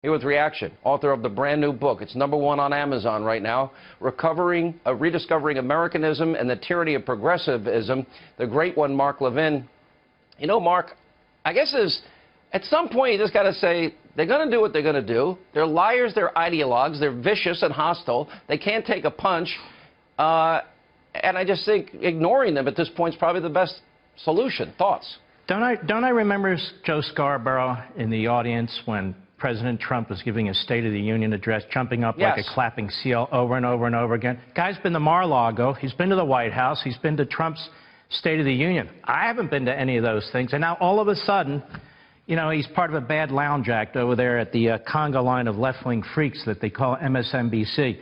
Here with reaction, author of the brand new book. It's #1 on Amazon right now, Rediscovering Americanism and the Tyranny of Progressivism, the great one, Mark Levin. You know, Mark, I guess at some point you just got to say, they're going to do what they're going to do. They're liars, they're ideologues, they're vicious and hostile. They can't take a punch. And I just think ignoring them at this point is probably the best solution. Thoughts? Don't I remember Joe Scarborough in the audience when President Trump was giving his State of the Union address, jumping up like a clapping seal over and over and over again? Guy's been to Mar-a-Lago. He's been to the White House. He's been to Trump's State of the Union. I haven't been to any of those things. And now all of a sudden, you know, he's part of a bad lounge act over there at the conga line of left-wing freaks that they call MSNBC.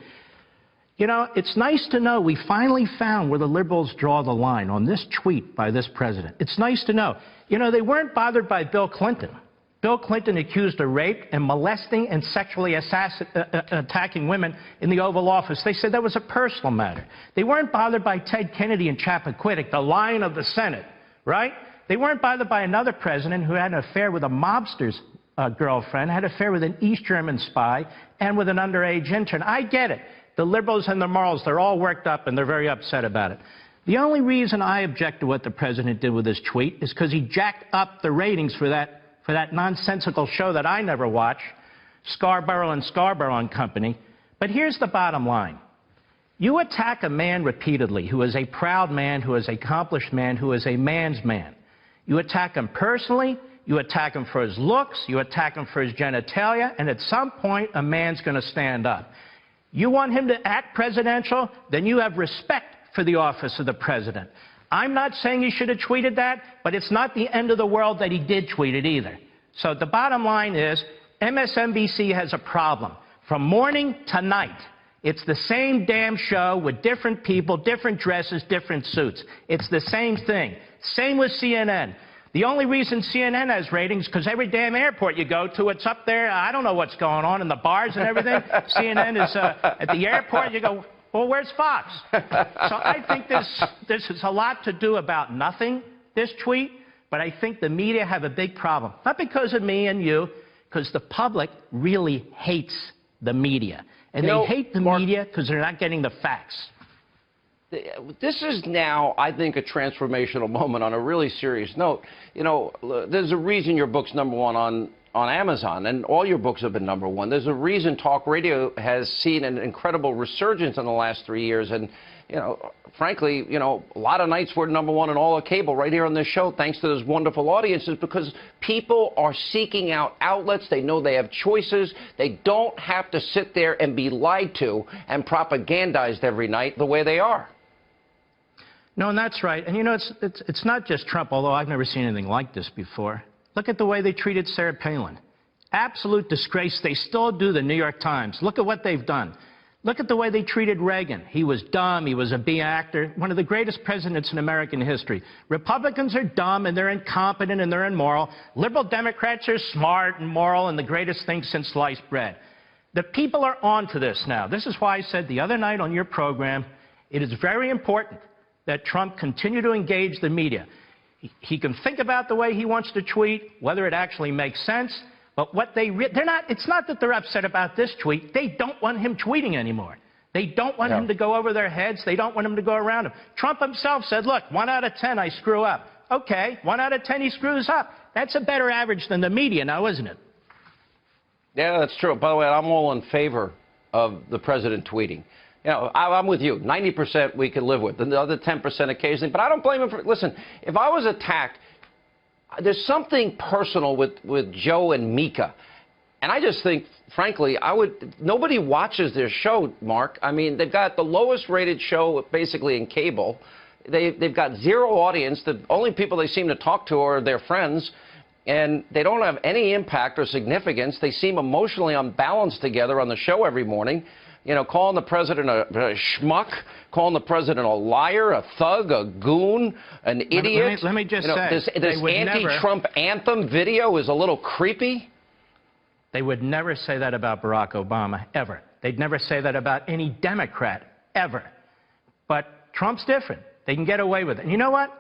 You know, it's nice to know we finally found where the liberals draw the line on this tweet by this president. It's nice to know. You know, they weren't bothered by Bill Clinton. Bill Clinton accused of rape and molesting and sexually attacking women in the Oval Office. They said that was a personal matter. They weren't bothered by Ted Kennedy and Chappaquiddick, the lion of the Senate, right? They weren't bothered by another president who had an affair with a mobster's girlfriend, had an affair with an East German spy, and with an underage intern. I get it. The liberals and the morals, they're all worked up and they're very upset about it. The only reason I object to what the president did with his tweet is because he jacked up the ratings for that nonsensical show that I never watch, Scarborough and Scarborough and Company. But here's the bottom line. You attack a man repeatedly who is a proud man, who is an accomplished man, who is a man's man. You attack him personally, you attack him for his looks, you attack him for his genitalia, and at some point a man's going to stand up. You want him to act presidential, then you have respect for the office of the president. I'm not saying he should have tweeted that, but it's not the end of the world that he did tweet it either. So the bottom line is MSNBC has a problem. From morning to night, it's the same damn show with different people, different dresses, different suits. It's the same thing. Same with CNN. The only reason CNN has ratings is because every damn airport you go to, it's up there. I don't know what's going on in the bars and everything. CNN is at the airport. You go, well, where's Fox? So I think this is a lot to do about nothing, this tweet, but I think the media have a big problem. Not because of me and you, because the public really hates the media. And they hate the media because they're not getting the facts. This is now, I think, a transformational moment on a really serious note. You know, there's a reason your book's #1 on Amazon, and all your books have been #1. There's a reason talk radio has seen an incredible resurgence in the last 3 years. And, you know, frankly, you know, a lot of nights we're #1 in all of cable right here on this show, thanks to those wonderful audiences, because people are seeking out outlets. They know they have choices. They don't have to sit there and be lied to and propagandized every night the way they are. No, and that's right. And, you know, it's not just Trump, although I've never seen anything like this before. Look at the way they treated Sarah Palin. Absolute disgrace. They still do, the New York Times. Look at what they've done. Look at the way they treated Reagan. He was dumb. He was a B actor. One of the greatest presidents in American history. Republicans are dumb, and they're incompetent, and they're immoral. Liberal Democrats are smart and moral and the greatest thing since sliced bread. The people are on to this now. This is why I said the other night on your program, it is very important that Trump continue to engage the media. He can think about the way he wants to tweet, whether it actually makes sense, but what it's not that they're upset about this tweet. They don't want him tweeting anymore. They don't want him to go over their heads. They don't want him to go around them. Trump himself said, look, 1 out of 10 I screw up. Okay, 1 out of 10 he screws up. That's a better average than the media now, isn't it? Yeah, that's true. By the way, I'm all in favor of the president tweeting. You know, I'm with you. 90% we can live with, and the other 10% occasionally. But I don't blame him for. Listen, if I was attacked, there's something personal with Joe and Mika, and I just think, frankly, nobody watches their show, Mark. I mean, they've got the lowest rated show basically in cable. They've got zero audience. The only people they seem to talk to are their friends, and they don't have any impact or significance. They seem emotionally unbalanced together on the show every morning. You know, calling the president a schmuck, calling the president a liar, a thug, a goon, an idiot. Let me just say, this anti-Trump anthem video is a little creepy. They would never say that about Barack Obama, ever. They'd never say that about any Democrat, ever. But Trump's different. They can get away with it. And you know what?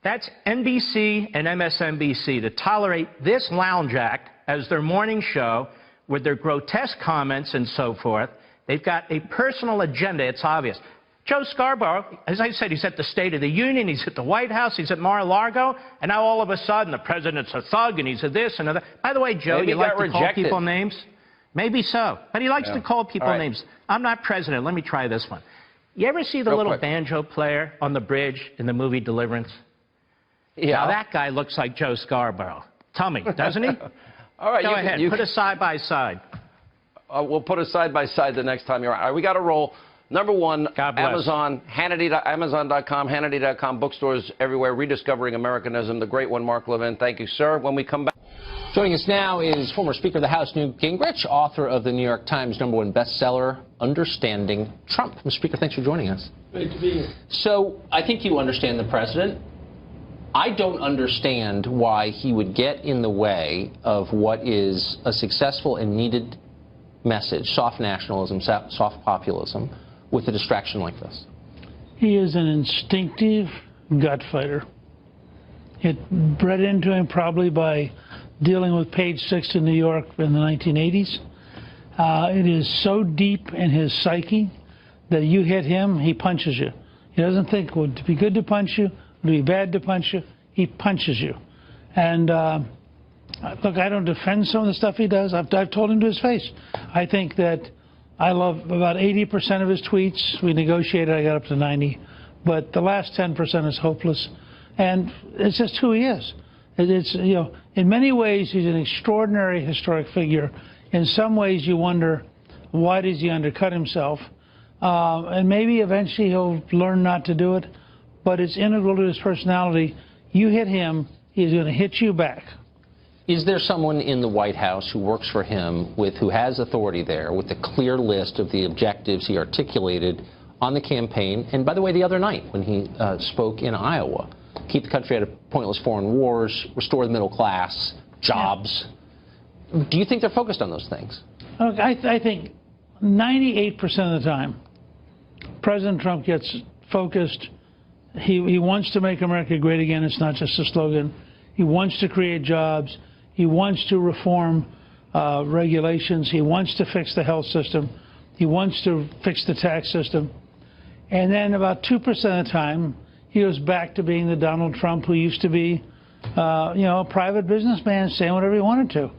That's NBC and MSNBC to tolerate this lounge act as their morning show with their grotesque comments and so forth. They've got a personal agenda. It's obvious. Joe Scarborough, as I said, he's at the State of the Union, he's at the White House, he's at Mar-a-Lago, and now all of a sudden the president's a thug and he's a this and a that. By the way, Joe, you like to call people names? Maybe so, but he likes to call people names. I'm not president. Let me try this one. You ever see the little banjo player on the bridge in the movie Deliverance? Yeah. Now that guy looks like Joe Scarborough. Tell me, doesn't he? All right, Go ahead, put us side by side. We'll put us side by side the next time you're on. All right, we got to roll. Number one, Amazon, Hannity, Amazon.com, Hannity.com, bookstores everywhere, Rediscovering Americanism, the great one, Mark Levin. Thank you, sir. When we come back. Joining us now is former Speaker of the House, Newt Gingrich, author of the New York Times #1 bestseller, Understanding Trump. Mr. Speaker, thanks for joining us. Great to be here. So I think you understand the president. I don't understand why he would get in the way of what is a successful and needed message, soft nationalism, soft populism, with a distraction like this. He is an instinctive gut fighter. It bred into him probably by dealing with Page 6 in New York in the 1980s. It is so deep in his psyche that you hit him, he punches you. He doesn't think, would it be good to punch you? Would it be bad to punch you? He punches you. And look, I don't defend some of the stuff he does. I've told him to his face. I think that I love about 80% of his tweets. We negotiated, I got up to 90. But the last 10% is hopeless. And it's just who he is. It's, you know, in many ways, he's an extraordinary historic figure. In some ways, you wonder, why does he undercut himself? And maybe eventually he'll learn not to do it. But it's integral to his personality. You hit him, he's going to hit you back. Is there someone in the White House who works for him, who has authority there, with a clear list of the objectives he articulated on the campaign? And by the way, the other night when he spoke in Iowa, keep the country out of pointless foreign wars, restore the middle class, jobs. Yeah. Do you think they're focused on those things? Look, I think 98% of the time, President Trump gets focused. He wants to make America great again. It's not just a slogan. He wants to create jobs. He wants to reform regulations. He wants to fix the health system. He wants to fix the tax system. And then about 2% of the time, he goes back to being the Donald Trump who used to be, you know, a private businessman saying whatever he wanted to.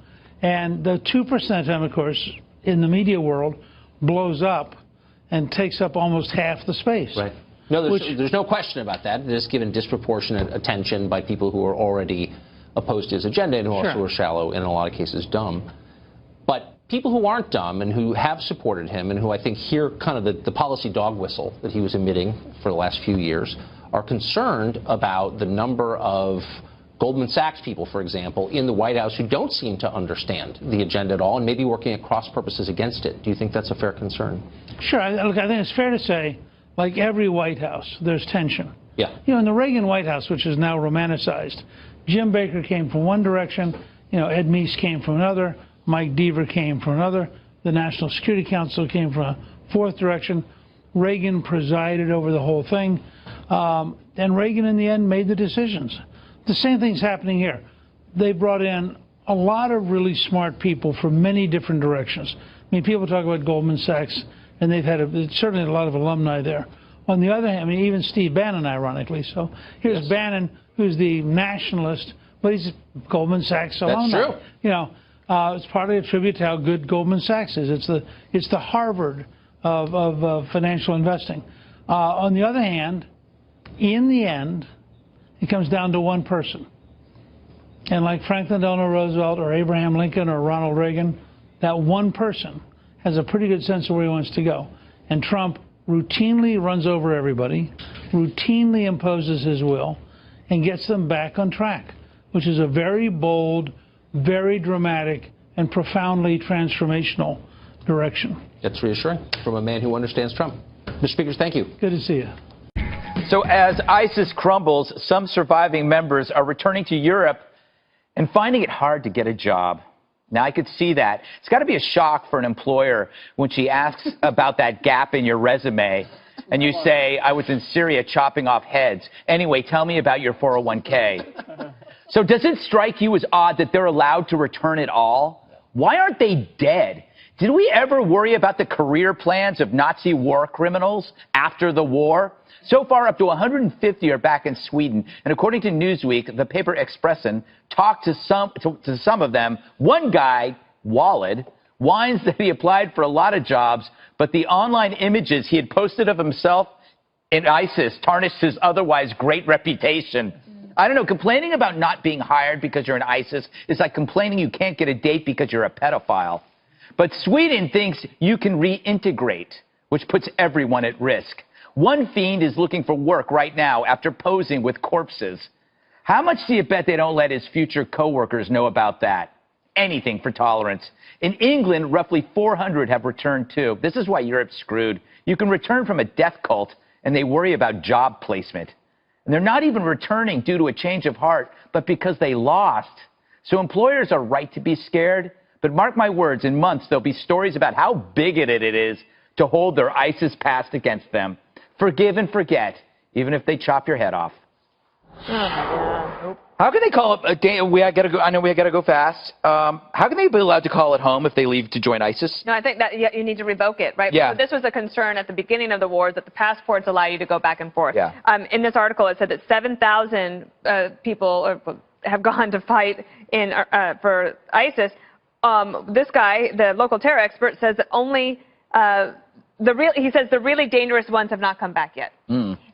And the 2% of the time, of course, in the media world, blows up and takes up almost half the space. Right. No, there's no question about that. It's given disproportionate attention by people who are already opposed to his agenda and who also are shallow, and in a lot of cases dumb. But people who aren't dumb and who have supported him and who I think hear kind of the policy dog whistle that he was emitting for the last few years are concerned about the number of Goldman Sachs people, for example, in the White House who don't seem to understand the agenda at all and maybe working at cross purposes against it. Do you think that's a fair concern? Sure. Look, I think it's fair to say, like every White House, there's tension. Yeah. You know, in the Reagan White House, which is now romanticized, Jim Baker came from one direction, you know, Ed Meese came from another, Mike Deaver came from another, the National Security Council came from a fourth direction. Reagan presided over the whole thing. And Reagan, in the end, made the decisions. The same thing's happening here. They brought in a lot of really smart people from many different directions. I mean, people talk about Goldman Sachs, and they've had certainly a lot of alumni there. On the other hand, I mean, even Steve Bannon, ironically. So here's Bannon, who's the nationalist, but he's a Goldman Sachs alumni. That's true. You know, it's partly a tribute to how good Goldman Sachs is. It's the Harvard of financial investing. On the other hand, in the end, it comes down to one person. And like Franklin Delano Roosevelt or Abraham Lincoln or Ronald Reagan, that one person has a pretty good sense of where he wants to go. And Trump routinely runs over everybody, routinely imposes his will, and gets them back on track, which is a very bold, very dramatic, and profoundly transformational direction. That's reassuring from a man who understands Trump. Mr. Speaker, thank you. Good to see you. So as ISIS crumbles, some surviving members are returning to Europe and finding it hard to get a job. Now, I could see that. It's got to be a shock for an employer when she asks about that gap in your resume and you say, I was in Syria chopping off heads. Anyway, tell me about your 401k. So does it strike you as odd that they're allowed to return it all? Why aren't they dead? Did we ever worry about the career plans of Nazi war criminals after the war? So far, up to 150 are back in Sweden. And according to Newsweek, the paper Expressen talked to some of them. One guy, Walid, whines that he applied for a lot of jobs, but the online images he had posted of himself in ISIS tarnished his otherwise great reputation. I don't know, complaining about not being hired because you're in ISIS is like complaining you can't get a date because you're a pedophile. But Sweden thinks you can reintegrate, which puts everyone at risk. One fiend is looking for work right now after posing with corpses. How much do you bet they don't let his future coworkers know about that? Anything for tolerance. In England, roughly 400 have returned too. This is why Europe's screwed. You can return from a death cult, and they worry about job placement. And they're not even returning due to a change of heart, but because they lost. So employers are right to be scared. But mark my words, in months, there'll be stories about how bigoted it is to hold their ISIS past against them. Forgive and forget, even if they chop your head off. How can they call it? We gotta go. I know we gotta go fast. How can they be allowed to call it home if they leave to join ISIS? No, I think that you need to revoke it, right? Yeah. So this was a concern at the beginning of the wars that the passports allow you to go back and forth. Yeah. In this article, it said that 7,000 people have gone to fight for ISIS. This guy, the local terror expert, says that only he says the really dangerous ones have not come back yet.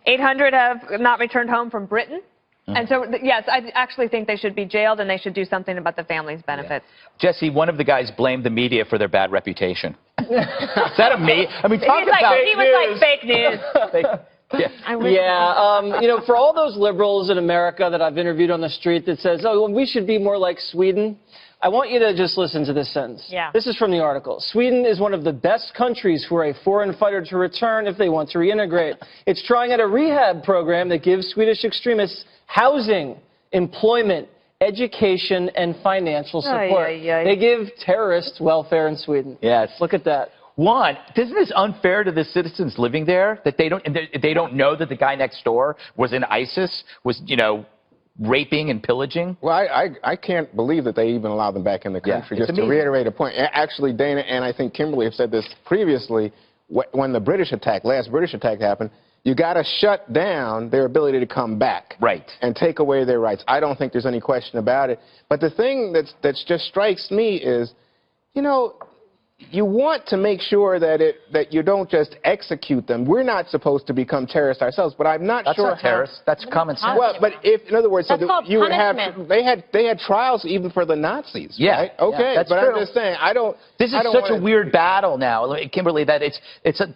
800 have not returned home from Britain. And so, yes, I actually think they should be jailed and they should do something about the family's benefits. Yeah. Jesse, one of the guys blamed the media for their bad reputation. Is that a me? I mean, talk about fake news. He was like fake news. You know, for all those liberals in America that I've interviewed on the street that says, oh, well, we should be more like Sweden, I want you to just listen to this sentence. Yeah. This is from the article. Sweden is one of the best countries for a foreign fighter to return if they want to reintegrate. It's trying out a rehab program that gives Swedish extremists housing, employment, education, and financial support. They give terrorists welfare in Sweden. Yes. Look at that. One, isn't this unfair to the citizens living there that they don't know that the guy next door was in ISIS, was, you know, raping and pillaging? Well, I can't believe that they even allow them back in the country. Yeah, just to reiterate a point, actually, Dana and I think Kimberly have said this previously, when the last British attack happened, you got to shut down their ability to come back. Right. And take away their rights. I don't think there's any question about it. But the thing that just strikes me is, you know, you want to make sure that you don't just execute them. We're not supposed to become terrorists ourselves, but I'm not sure. That's not terrorists. That's common sense. Well, but if, in other words, so that's you would have, punishment. they had trials even for the Nazis. Yeah. Right? Okay. Yeah, that's but true. I'm just saying, This is such a weird battle now, Kimberly, that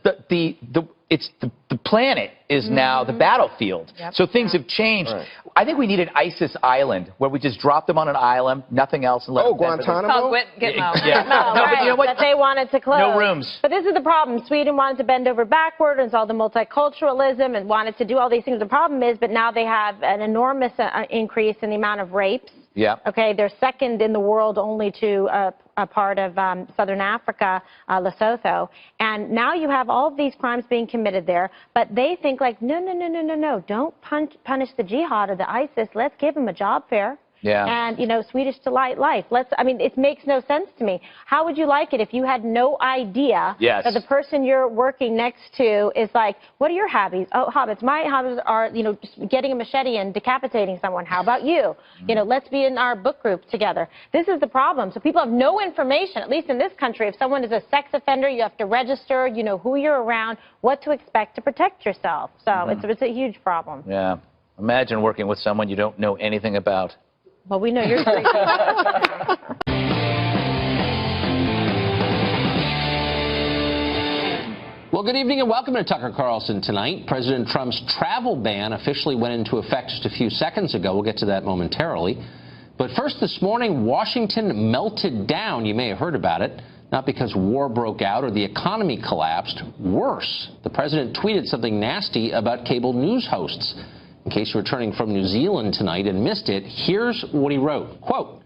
the planet is now the battlefield. Yep. So things have changed. Right. I think we need an ISIS island where we just drop them on an island, nothing else, and let them Guantanamo? Called Gitmo. Yeah. No, but you know what? that they wanted to close. No rooms. But this is the problem. Sweden wanted to bend over backward and all the multiculturalism and wanted to do all these things. The problem is, but now they have an enormous increase in the amount of rapes. Yeah. Okay, they're second in the world only to a part of southern Africa, Lesotho. And now you have all of these crimes being committed there, but they think like, no, don't punish the jihad or the ISIS. Let's give them a job fair. Yeah. And, you know, Swedish delight life. I mean, it makes no sense to me. How would you like it if you had no idea that the person you're working next to is like, what are your hobbies? Oh, hobbies. My hobbies are, you know, just getting a machete and decapitating someone. How about you? You know, let's be in our book group together. This is the problem. So people have no information, at least in this country. If someone is a sex offender, you have to register, you know who you're around, what to expect to protect yourself. So it's a huge problem. Yeah. Imagine working with someone you don't know anything about. Well, we know you're Well, good evening and welcome to Tucker Carlson tonight. President Trump's travel ban officially went into effect just a few seconds ago. We'll get to that momentarily. But first this morning, Washington melted down. You may have heard about it. Not because war broke out or the economy collapsed. Worse, the president tweeted something nasty about cable news hosts. In case you're returning from New Zealand tonight and missed it, here's what he wrote. Quote,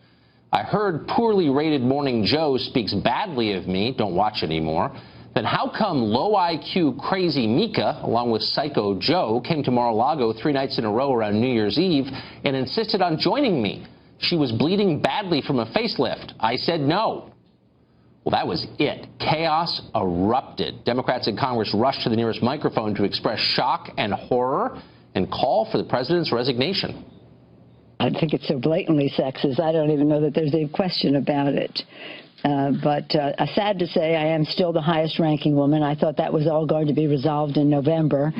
I heard poorly rated Morning Joe speaks badly of me. Don't watch anymore. Then how come low IQ crazy Mika, along with Psycho Joe, came to Mar-a-Lago 3 nights in a row around New Year's Eve and insisted on joining me? She was bleeding badly from a facelift. I said no. Well, that was it. Chaos erupted. Democrats in Congress rushed to the nearest microphone to express shock and horror and call for the president's resignation. I think it's so blatantly sexist, I don't even know that there's a question about it. But sad to say, I am still the highest-ranking woman. I thought that was all going to be resolved in November.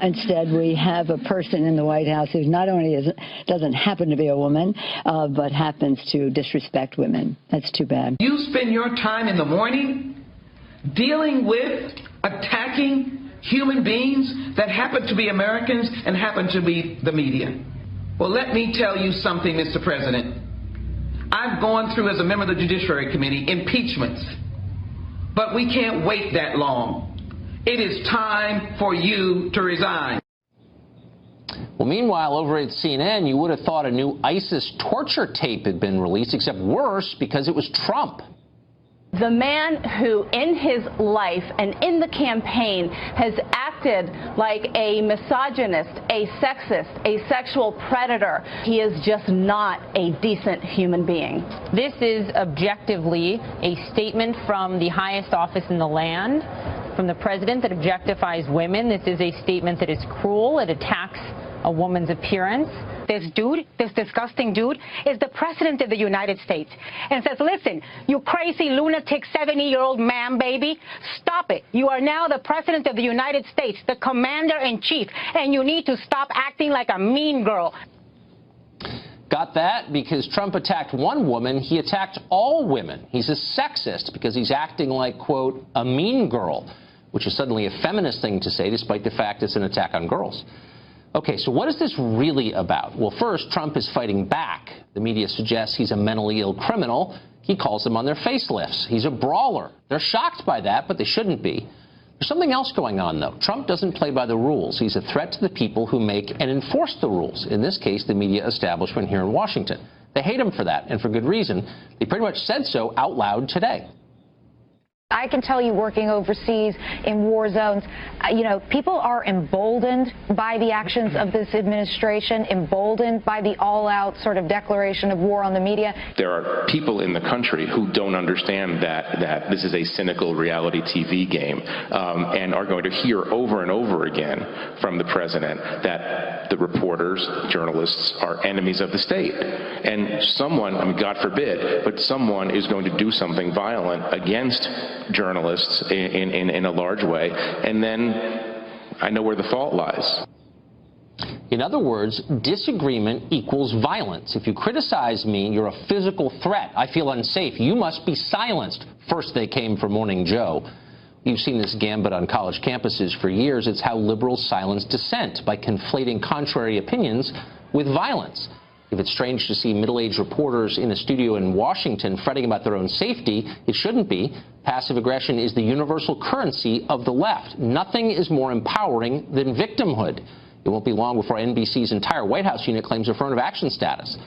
Instead, we have a person in the White House who not only doesn't happen to be a woman, but happens to disrespect women. That's too bad. You spend your time in the morning dealing with, attacking human beings that happen to be Americans and happen to be the media. Well, let me tell you something, Mr. President. I've gone through, as a member of the Judiciary Committee, impeachments. But we can't wait that long. It is time for you to resign. Well, meanwhile, over at CNN, you would have thought a new ISIS torture tape had been released, except worse, because it was Trump. The man who, in his life and in the campaign, has acted like a misogynist, a sexist, a sexual predator. He is just not a decent human being. This is objectively a statement from the highest office in the land, from the president, that objectifies women. This is a statement that is cruel. It attacks a woman's appearance. This dude, this disgusting dude, is the president of the United States and says, listen, you crazy lunatic 70-year-old man, baby, stop it. You are now the president of the United States, the commander-in-chief, and you need to stop acting like a mean girl. Got that? Because Trump attacked one woman, he attacked all women. He's a sexist because he's acting like, quote, a mean girl, which is suddenly a feminist thing to say, despite the fact it's an attack on girls. Okay, so what is this really about? Well, first, Trump is fighting back. The media suggests he's a mentally ill criminal. He calls them on their facelifts. He's a brawler. They're shocked by that, but they shouldn't be. There's something else going on, though. Trump doesn't play by the rules. He's a threat to the people who make and enforce the rules. In this case, the media establishment here in Washington. They hate him for that, and for good reason. They pretty much said so out loud today. I can tell you, working overseas in war zones, you know, people are emboldened by the actions of this administration, emboldened by the all-out sort of declaration of war on the media. There are people in the country who don't understand that this is a cynical reality TV game and are going to hear over and over again from the president that the reporters, journalists, are enemies of the state. And someone, I mean, God forbid, but someone is going to do something violent against journalists in a large way, and then I know where the fault lies. In other words, disagreement equals violence. If you criticize me, you're a physical threat. I feel unsafe. You must be silenced. First they came for Morning Joe. You've seen this gambit on college campuses for years. It's how liberals silence dissent, by conflating contrary opinions with violence. If it's strange to see middle-aged reporters in a studio in Washington fretting about their own safety, it shouldn't be. Passive aggression is the universal currency of the left. Nothing is more empowering than victimhood. It won't be long before NBC's entire White House unit claims affirmative action status.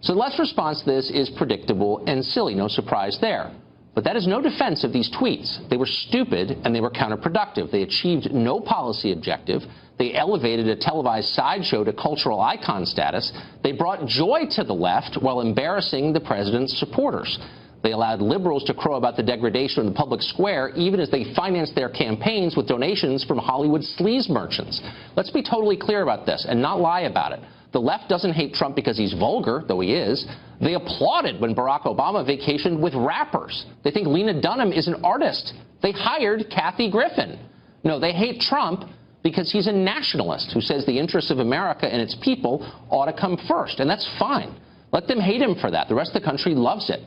So the left's response to this is predictable and silly. No surprise there. But that is no defense of these tweets. They were stupid and they were counterproductive. They achieved no policy objective. They elevated a televised sideshow to cultural icon status. They brought joy to the left while embarrassing the president's supporters. They allowed liberals to crow about the degradation of the public square, even as they financed their campaigns with donations from Hollywood sleaze merchants. Let's be totally clear about this and not lie about it. The left doesn't hate Trump because he's vulgar, though he is. They applauded when Barack Obama vacationed with rappers. They think Lena Dunham is an artist. They hired Kathy Griffin. No, they hate Trump because he's a nationalist who says the interests of America and its people ought to come first, and that's fine. Let them hate him for that. The rest of the country loves it.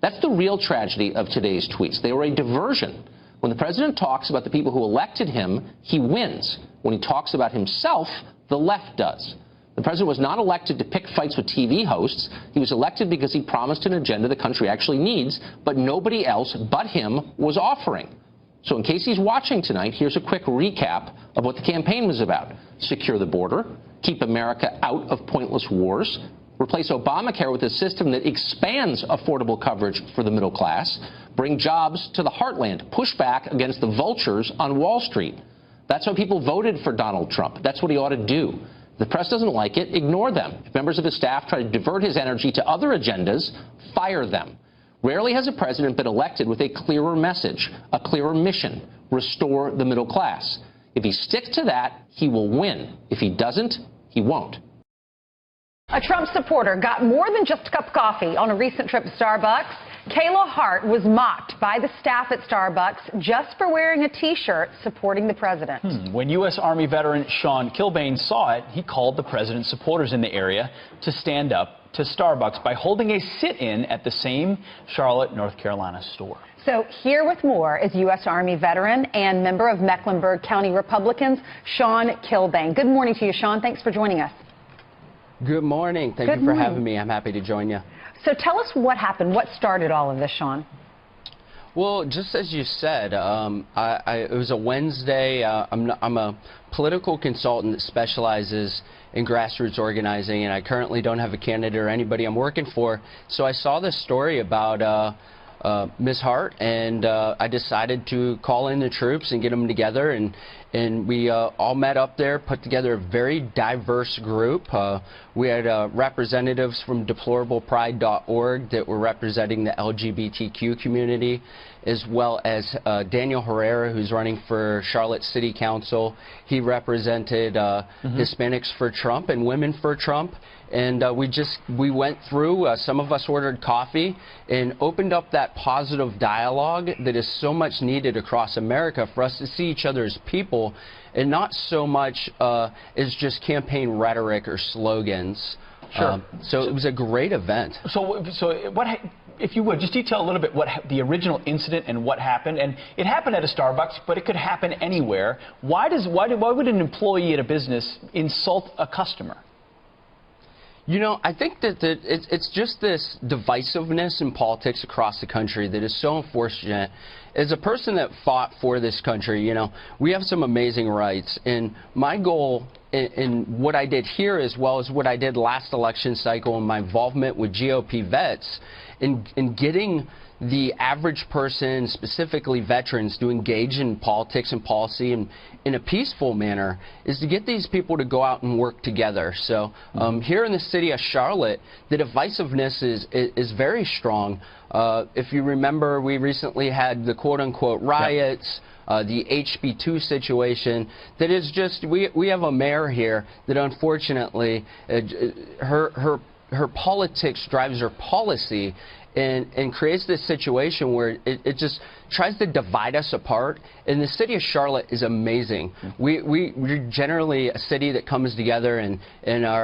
That's the real tragedy of today's tweets. They were a diversion. When the president talks about the people who elected him, he wins. When he talks about himself, the left does. The president was not elected to pick fights with TV hosts. He was elected because he promised an agenda the country actually needs, but nobody else but him was offering. So in case he's watching tonight, here's a quick recap of what the campaign was about. Secure the border, keep America out of pointless wars, replace Obamacare with a system that expands affordable coverage for the middle class, bring jobs to the heartland, push back against the vultures on Wall Street. That's why people voted for Donald Trump. That's what he ought to do. If the press doesn't like it, ignore them. If members of his staff try to divert his energy to other agendas, fire them. Rarely has a president been elected with a clearer message, a clearer mission: restore the middle class. If he sticks to that, he will win. If he doesn't, he won't. A Trump supporter got more than just a cup of coffee on a recent trip to Starbucks. Kayla Hart was mocked by the staff at Starbucks just for wearing a T-shirt supporting the president. When U.S. Army veteran Sean Kilbane saw it, he called the president's supporters in the area to stand up to Starbucks by holding a sit-in at the same Charlotte, North Carolina store. So here with more is U.S. Army veteran and member of Mecklenburg County Republicans, Sean Kilbane. Good morning to you, Sean. Thanks for joining us. Good morning. Thank you for having me. I'm happy to join you. So tell us what happened. What started all of this, Sean? Well, just as you said, it was a Wednesday. I'm a political consultant that specializes in grassroots organizing, and I currently don't have a candidate or anybody I'm working for. So I saw this story about Ms. Hart, and I decided to call in the troops and get them together, and we all met up there, put together a very diverse group. We had representatives from deplorablepride.org that were representing the LGBTQ community, as well as Daniel Herrera, who's running for Charlotte City Council. He represented Hispanics for Trump and Women for Trump. And we went through, some of us ordered coffee and opened up that positive dialogue that is so much needed across America for us to see each other as people and not so much as just campaign rhetoric or slogans. Sure. So it was a great event. So what, if you would, just detail a little bit what the original incident and what happened. And it happened at a Starbucks, but it could happen anywhere. Why would an employee at a business insult a customer? You know, I think that it's just this divisiveness in politics across the country that is so unfortunate. As a person that fought for this country, you know, we have some amazing rights. And my goal in what I did here, as well as what I did last election cycle and my involvement with GOP vets, in getting the average person, specifically veterans, to engage in politics and policy in a peaceful manner, is to get these people to go out and work together. So here in the city of Charlotte, the divisiveness is very strong. If you remember, we recently had the quote-unquote riots, the HB2 situation. That is just, we have a mayor here that unfortunately, her politics drives her policy, and creates this situation where it just tries to divide us apart. And the city of Charlotte is amazing. We're generally a city that comes together, and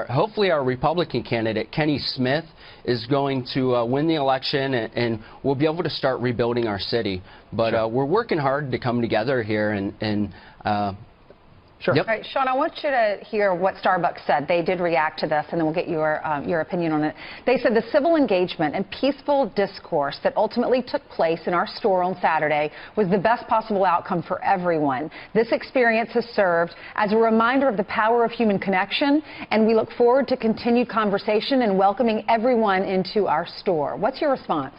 hopefully our Republican candidate, Kenny Smith, is going to win the election, and we'll be able to start rebuilding our city. But we're working hard to come together here, and Sure. Yep. All right, Sean, I want you to hear what Starbucks said. They did react to this, and then we'll get your opinion on it. They said the civil engagement and peaceful discourse that ultimately took place in our store on Saturday was the best possible outcome for everyone. This experience has served as a reminder of the power of human connection, and we look forward to continued conversation and welcoming everyone into our store. What's your response?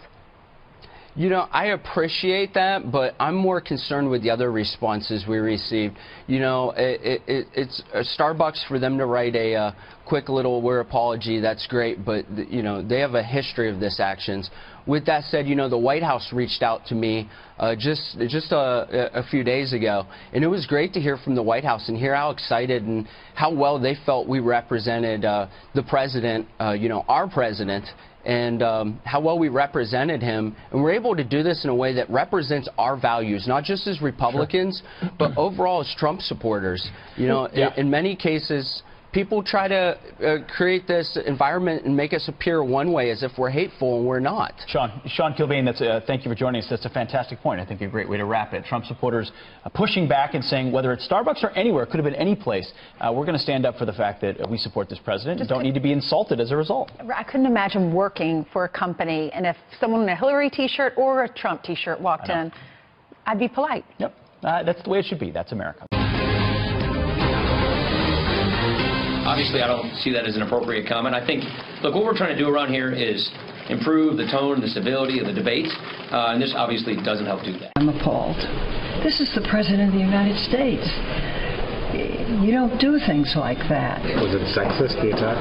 You know, I appreciate that, but I'm more concerned with the other responses we received. You know, it's Starbucks, for them to write a quick little apology, that's great, but, you know, they have a history of this actions. With that said, you know, the White House reached out to me just a few days ago, and it was great to hear from the White House and hear how excited and how well they felt we represented the president, you know, our president, and how well we represented him. And we're able to do this in a way that represents our values, not just as Republicans, but overall as Trump supporters. You know, in many cases, people try to create this environment and make us appear one way, as if we're hateful, and we're not. Sean Kilbane, thank you for joining us. That's a fantastic point. I think a great way to wrap it. Trump supporters pushing back and saying, whether it's Starbucks or anywhere, it could have been any place, we're going to stand up for the fact that we support this president and don't need to be insulted as a result. I couldn't imagine working for a company, and if someone in a Hillary T-shirt or a Trump T-shirt walked in, I'd be polite. Yep, that's the way it should be. That's America. Obviously, I don't see that as an appropriate comment. I think, look, what we're trying to do around here is improve the tone, the civility of the debate, and this obviously doesn't help do that. I'm appalled. This is the President of the United States. You don't do things like that. Was it sexist, the attack?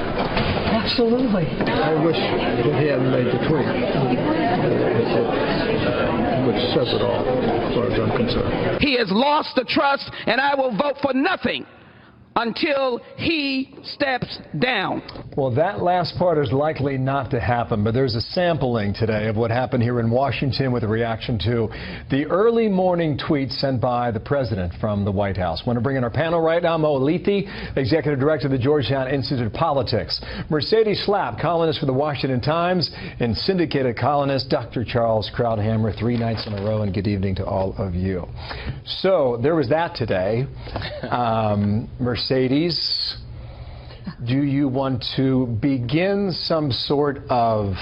Absolutely. I wish that he hadn't made the tweet, which says it all, as far as I'm concerned. He has lost the trust, and I will vote for nothing until he steps down. Well, that last part is likely not to happen, but there's a sampling today of what happened here in Washington with a reaction to the early morning tweet sent by the president from the White House. Want to bring in our panel right now, Mo Alithi, Executive Director of the Georgetown Institute of Politics, Mercedes Schlapp, columnist for the Washington Times, and syndicated columnist Dr. Charles Krauthammer, 3 nights in a row, and good evening to all of you. So there was that today. Mercedes, do you want to begin some sort of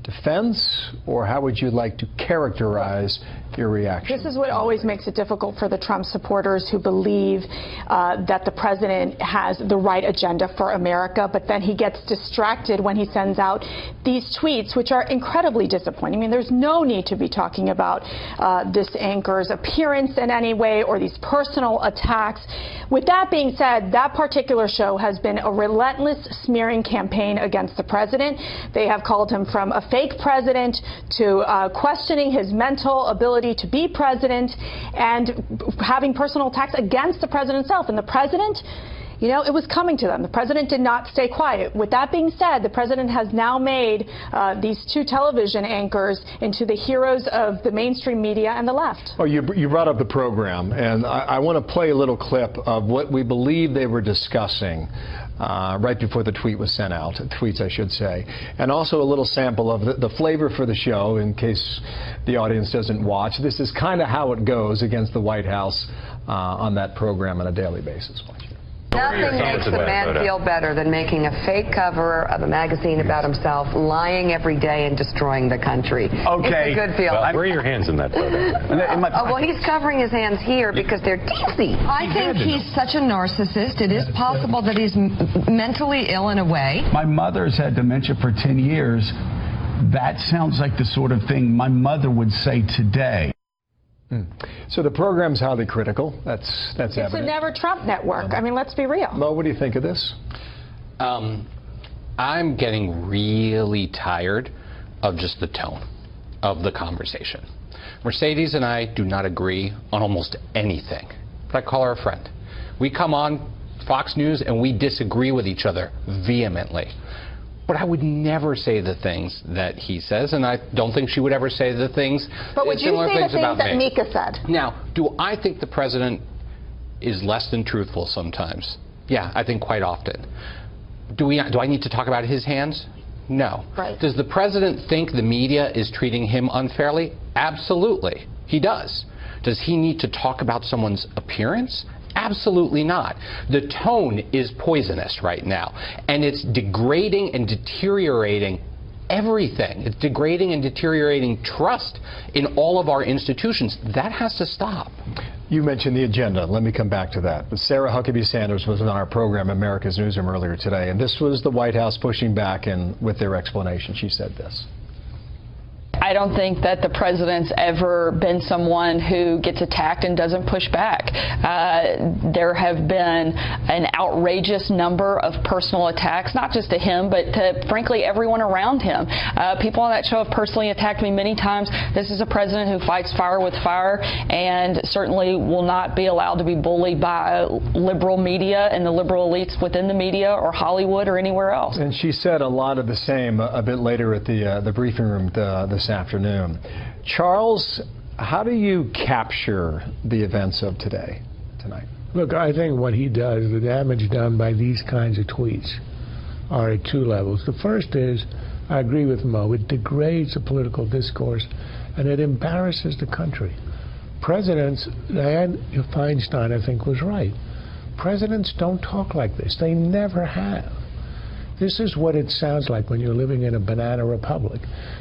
defense, or how would you like to characterize your reaction? This is what always makes it difficult for the Trump supporters who believe that the president has the right agenda for America, but then he gets distracted when he sends out these tweets, which are incredibly disappointing. I mean, there's no need to be talking about this anchor's appearance in any way or these personal attacks. With that being said, that particular show has been a relentless smearing campaign against the president. They have called him from a fake president to questioning his mental ability to be president and having personal attacks against the president himself. And the president, you know, it was coming to them. The president did not stay quiet. With that being said, the president has now made these 2 television anchors into the heroes of the mainstream media and the left. Oh, you brought up the program, and I want to play a little clip of what we believe they were discussing right before the tweet was sent out, tweets I should say, and also a little sample of the flavor for the show in case the audience doesn't watch. This is kind of how it goes against the White House on that program on a daily basis. Nothing makes a man feel better than making a fake cover of a magazine about himself, lying every day and destroying the country. Okay. It's a good feeling. Well, where are your hands in that photo? Well, he's covering his hands here because they're teasy. I think he's such a narcissist. It is possible that he's mentally ill in a way. My mother's had dementia for 10 years. That sounds like the sort of thing my mother would say today. So the program's highly critical. That's It's evident. a never Trump network. I mean, let's be real. Mo, what do you think of this? I'm getting really tired of just the tone of the conversation. Mercedes and I do not agree on almost anything, but I call her a friend. We come on Fox News and we disagree with each other vehemently. But I would never say the things that he says, and I don't think she would ever say the things, but would you similar say things the about things that me. Mika said? Now, do I think the president is less than truthful sometimes? Yeah, I think quite often. Do I need to talk about his hands? No. Right. Does the president think the media is treating him unfairly? Absolutely. He does. Does he need to talk about someone's appearance? Absolutely not. The tone is poisonous right now, and it's degrading and deteriorating everything. It's degrading and deteriorating trust in all of our institutions. That has to stop. You mentioned the agenda. Let me come back to that. But Sarah Huckabee Sanders was on our program, America's Newsroom, earlier today, and this was the White House pushing back and with their explanation. She said this. I don't think that the president's ever been someone who gets attacked and doesn't push back. There have been an outrageous number of personal attacks, not just to him, but to, frankly, everyone around him. People on that show have personally attacked me many times. This is a president who fights fire with fire and certainly will not be allowed to be bullied by liberal media and the liberal elites within the media or Hollywood or anywhere else. And she said a lot of the same a bit later at the briefing room this afternoon. Charles, how do you capture the events of tonight? Look, I think what he does, the damage done by these kinds of tweets, are at 2 levels. The first is, I agree with Mo, it degrades the political discourse and it embarrasses the country. Presidents, Dianne Feinstein, I think, was right. Presidents don't talk like this. They never have. This is what it sounds like when you're living in a banana republic.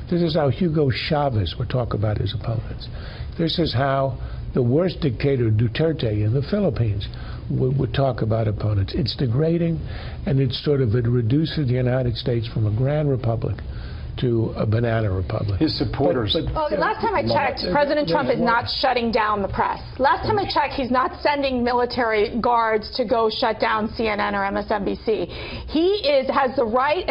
This is how Hugo Chavez would talk about his opponents. This is how the worst dictator, Duterte, in the Philippines would talk about opponents. It's degrading, and it reduces the United States from a grand republic to a banana republic. His supporters. Last time I checked, President Trump is not shutting down the press. Last time I checked, he's not sending military guards to go shut down CNN or MSNBC. He has the right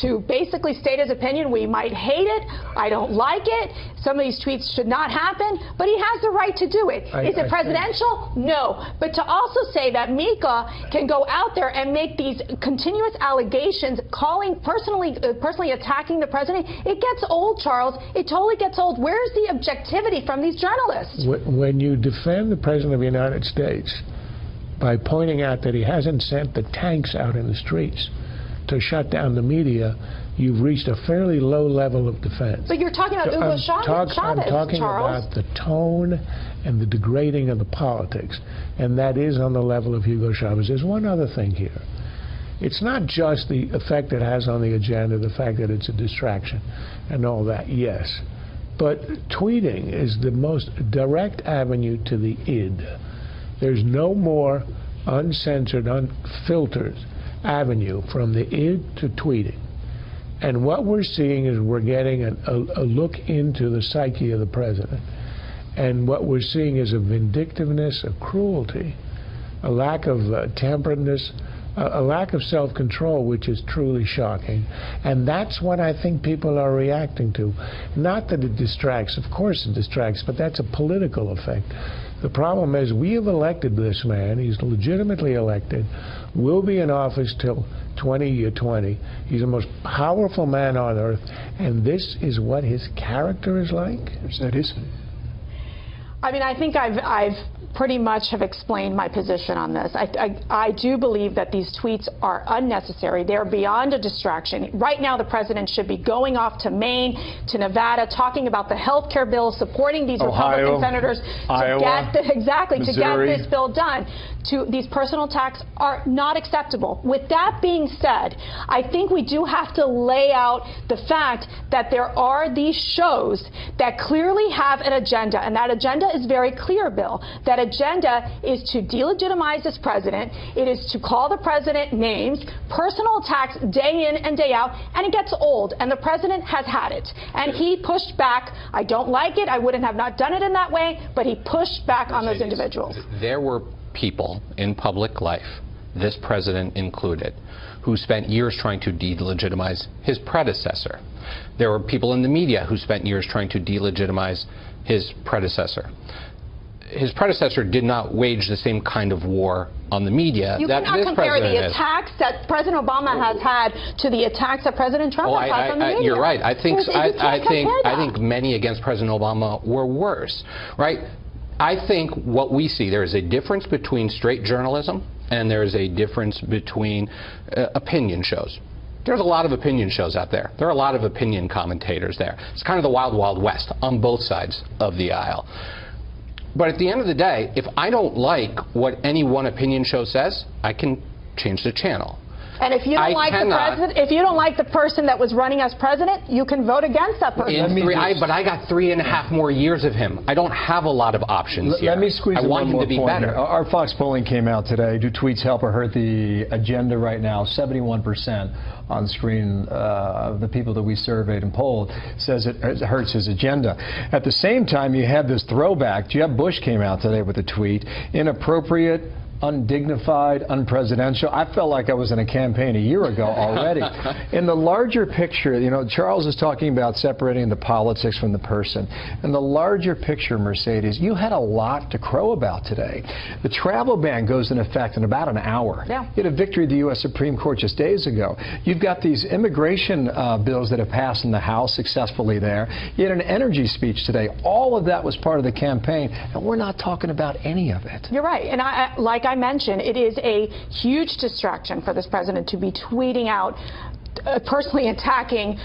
to basically state his opinion. We might hate it. I don't like it. Some of these tweets should not happen, but he has the right to do it. Is it presidential? No. But to also say that Mika can go out there and make these continuous allegations, personally attacking the president, it gets old, Charles. It totally gets old. Where's the objectivity from these journalists? When you defend the President of the United States by pointing out that he hasn't sent the tanks out in the streets to shut down the media, you've reached a fairly low level of defense. But you're talking about Hugo Chavez, I'm talking Charles. about the tone and the degrading of the politics, and that is on the level of Hugo Chavez. There's one other thing here. It's not just the effect it has on the agenda, the fact that it's a distraction and all that, yes. But tweeting is the most direct avenue to the id. There's no more uncensored, unfiltered avenue from the id to tweeting. And what we're seeing is we're getting a look into the psyche of the president. And what we're seeing is a vindictiveness, a cruelty, a lack of temperateness, a lack of self-control, which is truly shocking. And that's what I think people are reacting to. Not that it distracts. Of course it distracts, but that's a political effect. The problem is we have elected this man. He's legitimately elected. Will be in office till 2020. He's the most powerful man on earth. And this is what his character is like? That is. I mean, I think I've pretty much have explained my position on this. I do believe that these tweets are unnecessary. They're beyond a distraction. Right now, the president should be going off to Maine, to Nevada, talking about the health care bill, supporting these Republican senators to get this bill done. These personal attacks are not acceptable. With that being said, I think we do have to lay out the fact that there are these shows that clearly have an agenda, and that agenda is very clear, Bill. That agenda is to delegitimize this president. It is to call the president names, personal attacks day in and day out, and it gets old, and the president has had it. And he pushed back. I don't like it. I wouldn't have not done it in that way, but he pushed back on those individuals. There were people in public life, this president included, who spent years trying to delegitimize his predecessor. There were people in the media who spent years trying to delegitimize his predecessor. His predecessor did not wage the same kind of war on the media that this president You cannot compare the is. attacks that President Obama has had to the attacks that President Trump has had from the media. You're right. I think many against President Obama were worse, right? I think what we see, there is a difference between straight journalism and there is a difference between opinion shows. There's a lot of opinion shows out there. There are a lot of opinion commentators there. It's kind of the wild, wild west on both sides of the aisle. But at the end of the day, if I don't like what any one opinion show says, I can change the channel. And if you don't if you don't like the person that was running as president, you can vote against that person. But I got 3.5 more years of him. I don't have a lot of options here. Let me squeeze I want him to be better. Our Fox polling came out today. Do tweets help or hurt the agenda right now? 71% on screen of the people that we surveyed and polled says it hurts his agenda. At the same time, you have this throwback. Jeb Bush came out today with a tweet. Inappropriate, undignified, unpresidential. I felt like I was in a campaign a year ago already. In the larger picture, you know, Charles is talking about separating the politics from the person. In the larger picture, Mercedes, you had a lot to crow about today. The travel ban goes in effect in about an hour. Yeah. You had a victory of the U.S. Supreme Court just days ago. You've got these immigration bills that have passed in the House successfully there. You had an energy speech today. All of that was part of the campaign, and we're not talking about any of it. You're right. And like I mentioned, it is a huge distraction for this president to be tweeting out personally attacking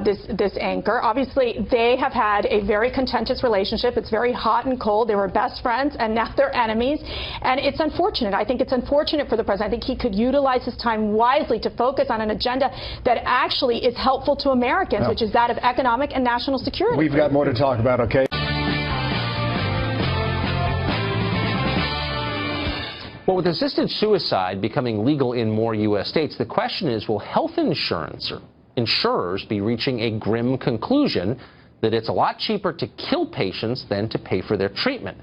this anchor. Obviously, they have had a very contentious relationship. It's very hot and cold. They were best friends, and now they're enemies. And it's unfortunate. I think it's unfortunate for the president. I think he could utilize his time wisely to focus on an agenda that actually is helpful to Americans, which is that of economic and national security. We've got more to talk about, okay? Well, with assisted suicide becoming legal in more U.S. states, the question is, will health insurance insurers be reaching a grim conclusion that it's a lot cheaper to kill patients than to pay for their treatment.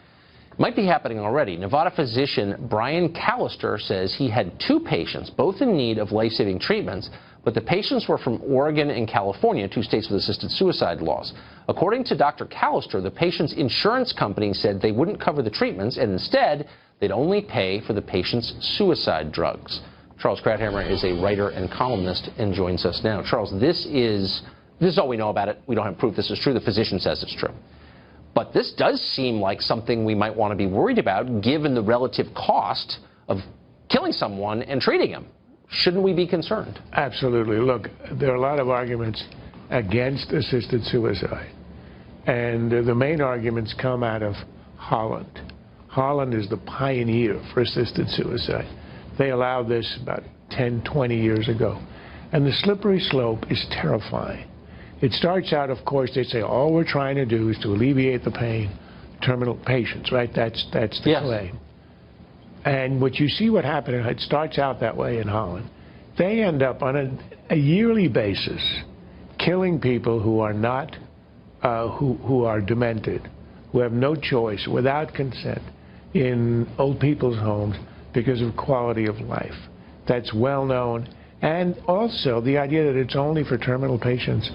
It might be happening already. Nevada physician Brian Callister says he had 2 patients, both in need of life-saving treatments, but the patients were from Oregon and California, 2 states with assisted suicide laws. According to Dr. Callister, the patient's insurance company said they wouldn't cover the treatments, and instead, they'd only pay for the patient's suicide drugs. Charles Krauthammer is a writer and columnist and joins us now. Charles, this is all we know about it. We don't have proof this is true. The physician says it's true. But this does seem like something we might want to be worried about, given the relative cost of killing someone and treating him. Shouldn't we be concerned? Absolutely. Look, there are a lot of arguments against assisted suicide. And the main arguments come out of Holland. Holland is the pioneer for assisted suicide. They allowed this about 10, 20 years ago. And the slippery slope is terrifying. It starts out, of course, they say all we're trying to do is to alleviate the pain of terminal patients, right? That's the claim. And what you see what happened, it starts out that way in Holland. They end up on a yearly basis killing people who are not, who are demented, who have no choice, without consent, in old people's homes because of quality of life. That's well known. And also the idea that it's only for terminal patients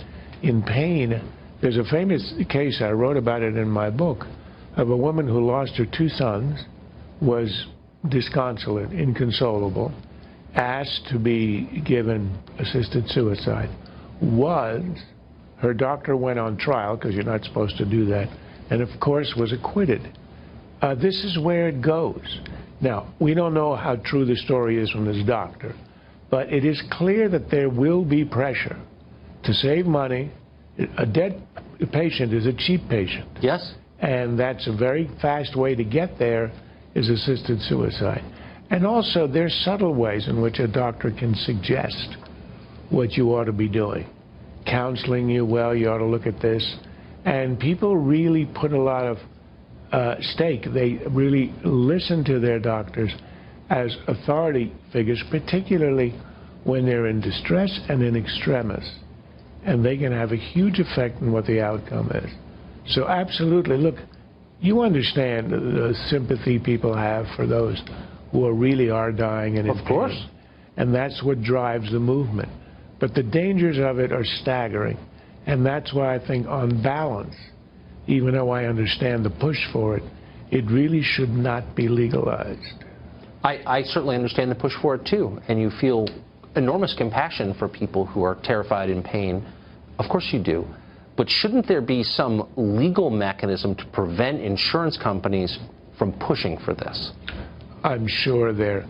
in pain. There's a famous case, I wrote about it in my book, of a woman who lost her 2 sons, was disconsolate, inconsolable, asked to be given assisted suicide, her doctor went on trial, because you're not supposed to do that, and of course was acquitted. This is where it goes. Now, we don't know how true the story is from this doctor, but it is clear that there will be pressure to save money. A dead patient is a cheap patient. Yes. And that's a very fast way to get there, is assisted suicide. And also, there's subtle ways in which a doctor can suggest what you ought to be doing. Counseling you, well, you ought to look at this. And people really put a lot of stake. They really listen to their doctors as authority figures, particularly when they're in distress and in extremis. And they can have a huge effect on what the outcome is. So absolutely, look, you understand the sympathy people have for those who really are dying and in pain. Of course. And that's what drives the movement. But the dangers of it are staggering. And that's why I think on balance, even though I understand the push for it, it really should not be legalized. I certainly understand the push for it too. And you feel enormous compassion for people who are terrified in pain. Of course you do. But shouldn't there be some legal mechanism to prevent insurance companies from pushing for this? I'm sure there.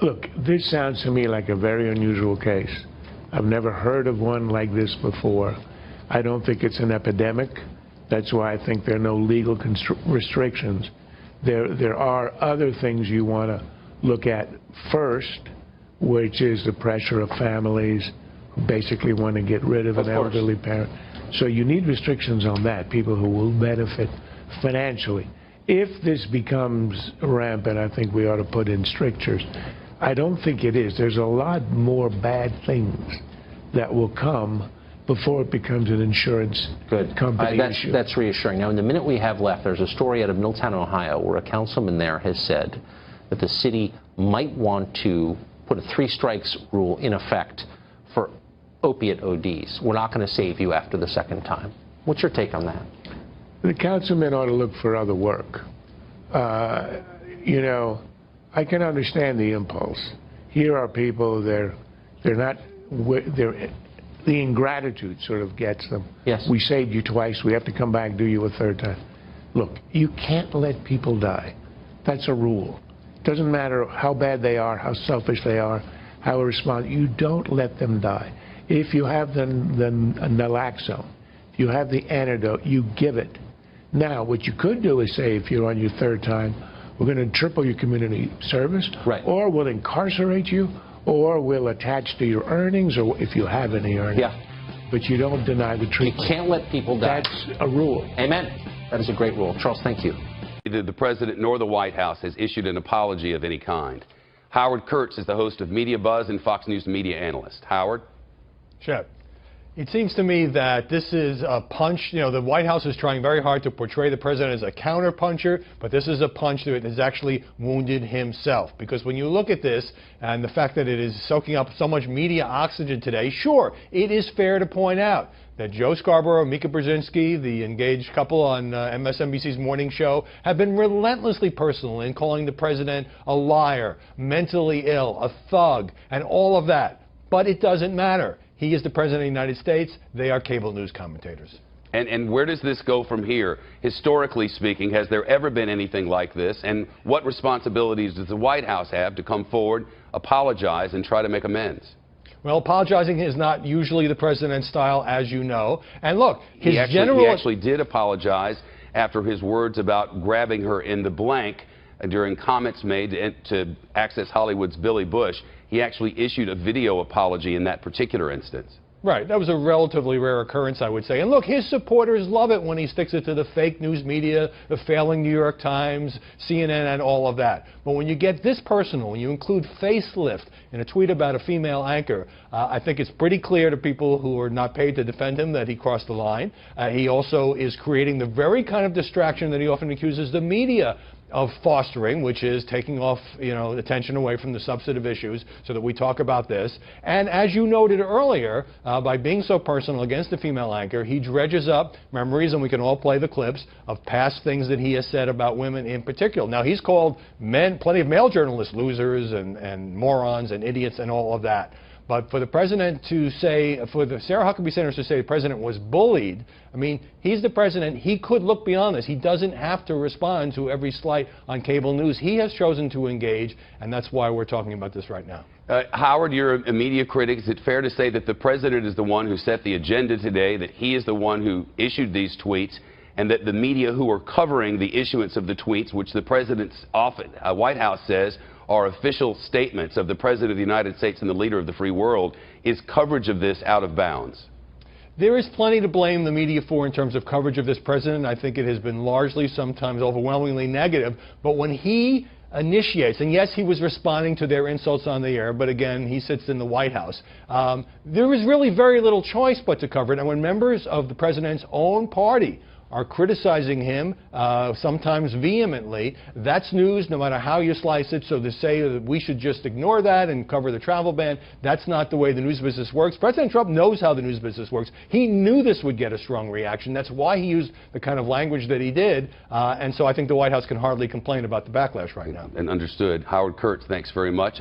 Look, this sounds to me like a very unusual case. I've never heard of one like this before. I don't think it's an epidemic. That's why I think there are no legal restrictions. There are other things you want to look at first, which is the pressure of families who basically want to get rid of an elderly parent. So you need restrictions on that, people who will benefit financially. If this becomes rampant, I think we ought to put in strictures. I don't think it is. There's a lot more bad things that will come before it becomes an insurance company issue. That's reassuring. Now, in the minute we have left, there's a story out of Milltown, Ohio, where a councilman there has said that the city might want to put a 3 strikes rule in effect for opiate ODs. We're not going to save you after the 2nd time. What's your take on that? The councilmen ought to look for other work. You know, I can understand the impulse. Here are people, the ingratitude sort of gets them. Yes. We saved you twice, we have to come back and do you a 3rd time. Look, you can't let people die. That's a rule. It doesn't matter how bad they are, how selfish they are, how irresponsible. You don't let them die. If you have the naloxone, if you have the antidote, you give it. Now, what you could do is say, if you're on your 3rd time, we're going to triple your community service, or we'll incarcerate you, or we'll attach to your earnings, or if you have any earnings. Yeah. But you don't deny the treatment. You can't let people die. That's a rule. Amen. That is a great rule. Charles, thank you. Neither the President nor the White House has issued an apology of any kind. Howard Kurtz is the host of Media Buzz and Fox News media analyst. Howard? Sure. It seems to me that this is a punch. You know, the White House is trying very hard to portray the president as a counter-puncher, but this is a punch that has actually wounded himself. Because when you look at this and the fact that it is soaking up so much media oxygen today, sure, it is fair to point out that Joe Scarborough and Mika Brzezinski, the engaged couple on MSNBC's morning show, have been relentlessly personal in calling the president a liar, mentally ill, a thug, and all of that. But it doesn't matter. He is the President of the United States. They are cable news commentators. And where does this go from here? Historically speaking, has there ever been anything like this? And what responsibilities does the White House have to come forward, apologize, and try to make amends? Well, apologizing is not usually the president's style, as you know. And look, he actually did apologize after his words about grabbing her in the blank during comments made to Access Hollywood's Billy Bush. He actually issued a video apology in that particular instance. Right. That was a relatively rare occurrence, I would say. And look, his supporters love it when he sticks it to the fake news media, the failing New York Times, CNN, and all of that. But when you get this personal, when you include facelift in a tweet about a female anchor, I think it's pretty clear to people who are not paid to defend him that he crossed the line. He also is creating the very kind of distraction that he often accuses the media of fostering, which is taking off, attention away from the substantive issues so that we talk about this. And as you noted earlier, by being so personal against the female anchor, he dredges up memories, and we can all play the clips, of past things that he has said about women in particular. Now, he's called plenty of male journalists losers and morons and idiots and all of that. But for the president to say, for the Sarah Huckabee Sanders to say the president was bullied, I mean, he's the president. He could look beyond this. He doesn't have to respond to every slight on cable news. He has chosen to engage, and that's why we're talking about this right now. Howard, you're a media critic. Is it fair to say that the president is the one who set the agenda today, that he is the one who issued these tweets, and that the media who are covering the issuance of the tweets, which the president's White House says are official statements of the President of the United States and the leader of the free world, is coverage of this out of bounds? There is plenty to blame the media for in terms of coverage of this president. I think it has been largely, sometimes overwhelmingly negative. But when he initiates, and yes, he was responding to their insults on the air, but again, he sits in the White House. There is really very little choice but to cover it. And when members of the president's own party are criticizing him, sometimes vehemently, that's news no matter how you slice it. So to say that we should just ignore that and cover the travel ban, that's not the way the news business works. President Trump knows how the news business works. He knew this would get a strong reaction. That's why he used the kind of language that he did. And so I think the White House can hardly complain about the backlash right now. And understood. Howard Kurtz, thanks very much.